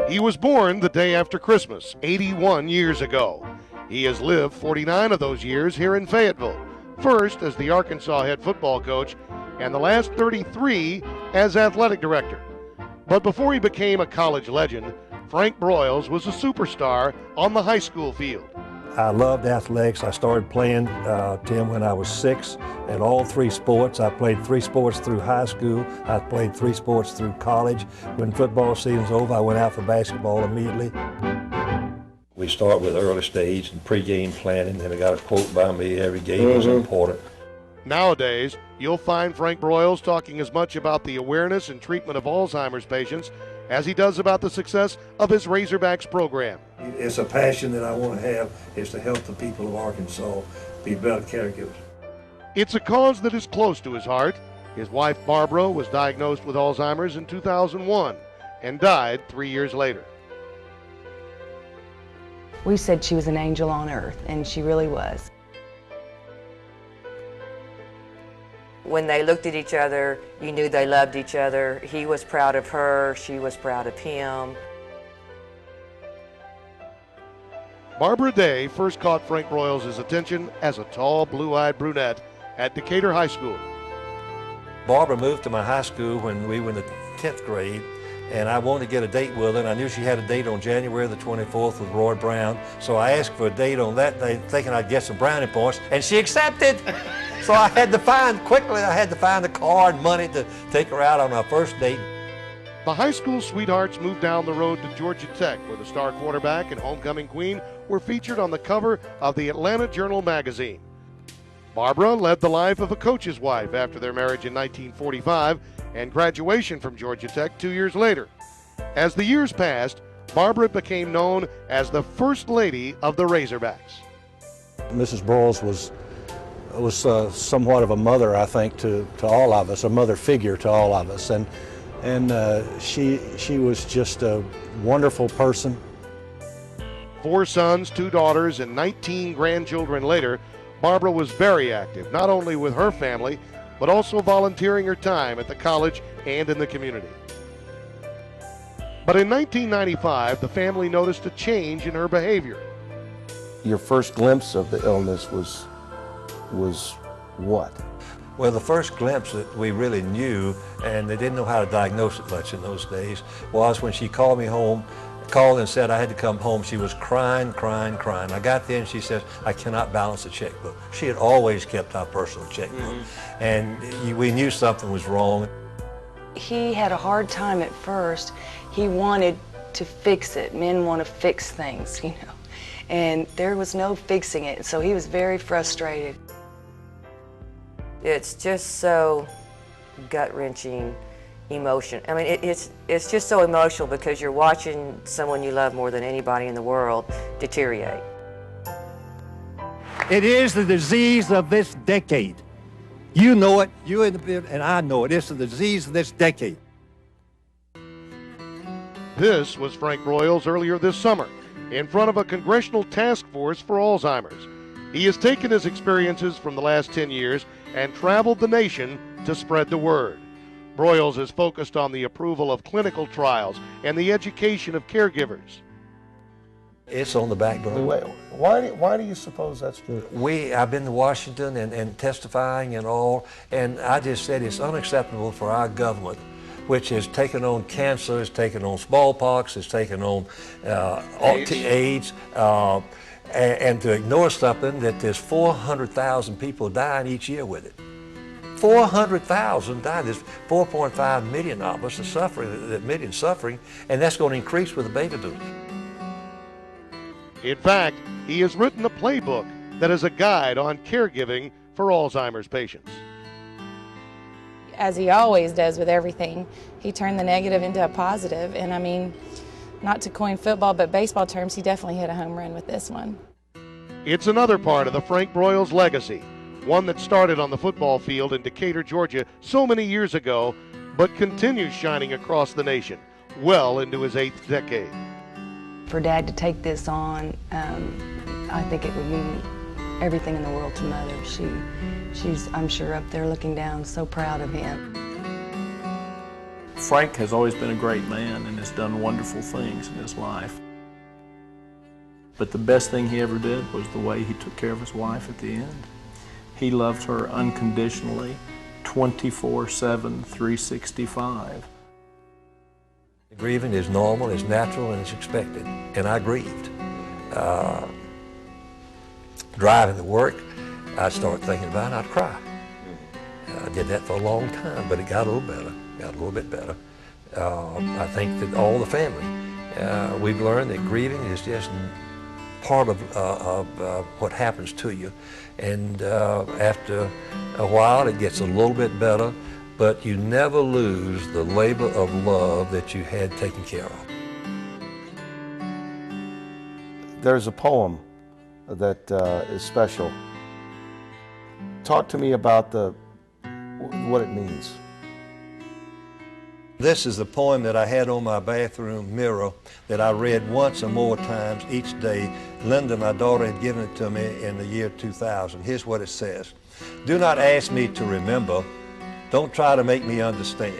He was born the day after Christmas, 81 years ago. He has lived 49 of those years here in Fayetteville, first as the Arkansas head football coach, and the last 33 as athletic director. But before he became a college legend, Frank Broyles was a superstar on the high school field. I loved athletics. I started playing, Tim, when I was 6 at all 3 sports. I played 3 sports through high school. I played 3 sports through college. When football season's over, I went out for basketball immediately. We start with early stage and pregame planning, and I got a quote by me, every game was important. Nowadays, you'll find Frank Broyles talking as much about the awareness and treatment of Alzheimer's patients as he does about the success of his Razorbacks program. It's a passion that I want to have, is to help the people of Arkansas be better caregivers. It's a cause that is close to his heart. His wife Barbara was diagnosed with Alzheimer's in 2001 and died 3 years later. We said she was an angel on earth, and she really was. When they looked at each other, you knew they loved each other. He was proud of her, she was proud of him. Barbara Day first caught Frank Broyles' attention as a tall, blue-eyed brunette at Decatur High School. Barbara moved to my high school when we were in the 10th grade, and I wanted to get a date with her, and I knew she had a date on January the 24th with Roy Brown, so I asked for a date on that day, thinking I'd get some brownie points, and she accepted. So I had to find the car and money to take her out on our first date. The high school sweethearts moved down the road to Georgia Tech, where the star quarterback and homecoming queen were featured on the cover of the Atlanta Journal magazine. Barbara led the life of a coach's wife after their marriage in 1945 and graduation from Georgia Tech 2 years later. As the years passed, Barbara became known as the First Lady of the Razorbacks. Mrs. Broyles was somewhat of a mother, I think, to all of us, a mother figure to all of us, and she was just a wonderful person. 4 sons, 2 daughters, and 19 grandchildren later, Barbara was very active, not only with her family, but also volunteering her time at the college and in the community. But in 1995, the family noticed a change in her behavior. Your first glimpse of the illness was what? Well, the first glimpse that we really knew, and they didn't know how to diagnose it much in those days, was when she called me home, called and said I had to come home. She was crying. I got there and she says, I cannot balance a checkbook. She had always kept our personal checkbook, and we knew something was wrong. He had a hard time at first. He wanted to fix it. Men want to fix things, you know, and there was no fixing it, so he was very frustrated. It's just so gut-wrenching emotion. I mean, it's just so emotional because you're watching someone you love more than anybody in the world deteriorate. It is the disease of this decade. You know it, you and I know it. It's the disease of this decade. This was Frank Broyles earlier this summer in front of a congressional task force for Alzheimer's. He has taken his experiences from the last 10 years and traveled the nation to spread the word. Broyles has focused on the approval of clinical trials and the education of caregivers. It's on the back burner. Why do you suppose that's true? I've been to Washington and testifying and all, and I just said it's unacceptable for our government, which has taken on cancer, has taken on smallpox, has taken on AIDS, and to ignore something that there's 400,000 people dying each year with it. 400,000 dying. There's 4.5 million of us suffering, and that's going to increase with the baby boom. In fact, he has written a playbook that is a guide on caregiving for Alzheimer's patients. As he always does with everything, he turned the negative into a positive, and I mean, not to coin football, but baseball terms, he definitely hit a home run with this one. It's another part of the Frank Broyles legacy, one that started on the football field in Decatur, Georgia so many years ago, but continues shining across the nation, well into his 8th decade. For Dad to take this on, I think it would mean everything in the world to Mother. She's, I'm sure, up there looking down, so proud of him. Frank has always been a great man and has done wonderful things in his life. But the best thing he ever did was the way he took care of his wife at the end. He loved her unconditionally, 24/7, 365. Grieving is normal, it's natural, and it's expected. And I grieved. Driving to work, I'd start thinking about it, I'd cry. I did that for a long time, but it got a little better, got a little bit better. I think that all the family, we've learned that grieving is just part of what happens to you. And after a while, it gets a little bit better, but you never lose the labor of love that you had taken care of. There's a poem that is special. Talk to me about what it means. This is the poem that I had on my bathroom mirror that I read once or more times each day. Linda, my daughter, had given it to me in the year 2000. Here's what it says. Do not ask me to remember. Don't try to make me understand.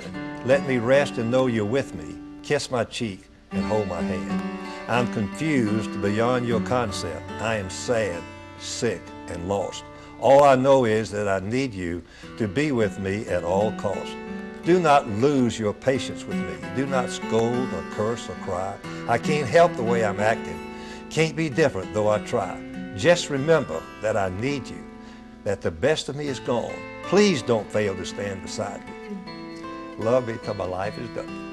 Let me rest and know you're with me. Kiss my cheek and hold my hand. I'm confused beyond your concept. I am sad, sick, and lost. All I know is that I need you to be with me at all costs. Do not lose your patience with me. Do not scold or curse or cry. I can't help the way I'm acting. Can't be different though I try. Just remember that I need you, that the best of me is gone. Please don't fail to stand beside me. Love me till my life is done.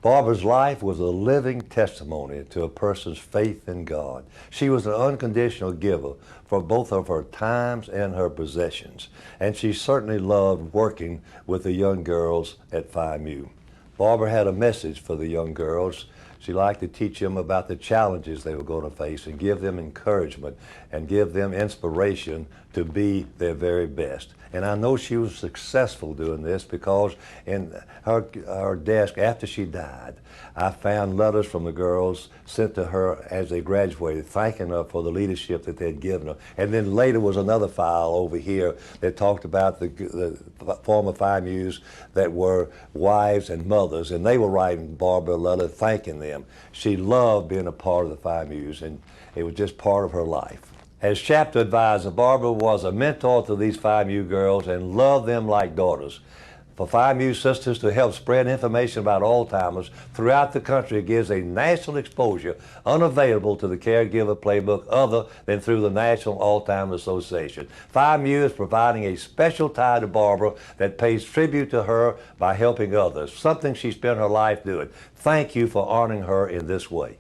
Barbara's life was a living testimony to a person's faith in God. She was an unconditional giver for both of her times and her possessions, and she certainly loved working with the young girls at Phi Mu. Barbara had a message for the young girls. She liked to teach them about the challenges they were going to face and give them encouragement and give them inspiration to be their very best. And I know she was successful doing this because in her desk after she died, I found letters from the girls sent to her as they graduated, thanking her for the leadership that they'd given her. And then later was another file over here that talked about the former Phi Mus that were wives and mothers, and they were writing Barbara a letter thanking them. She loved being a part of the Phi Mus, and it was just part of her life. As chapter advisor, Barbara was a mentor to these Phi Mu girls and loved them like daughters. For Phi Mu sisters to help spread information about Alzheimer's throughout the country gives a national exposure unavailable to the Caregiver Playbook other than through the National Alzheimer's Association. Phi Mu is providing a special tie to Barbara that pays tribute to her by helping others, something she spent her life doing. Thank you for honoring her in this way.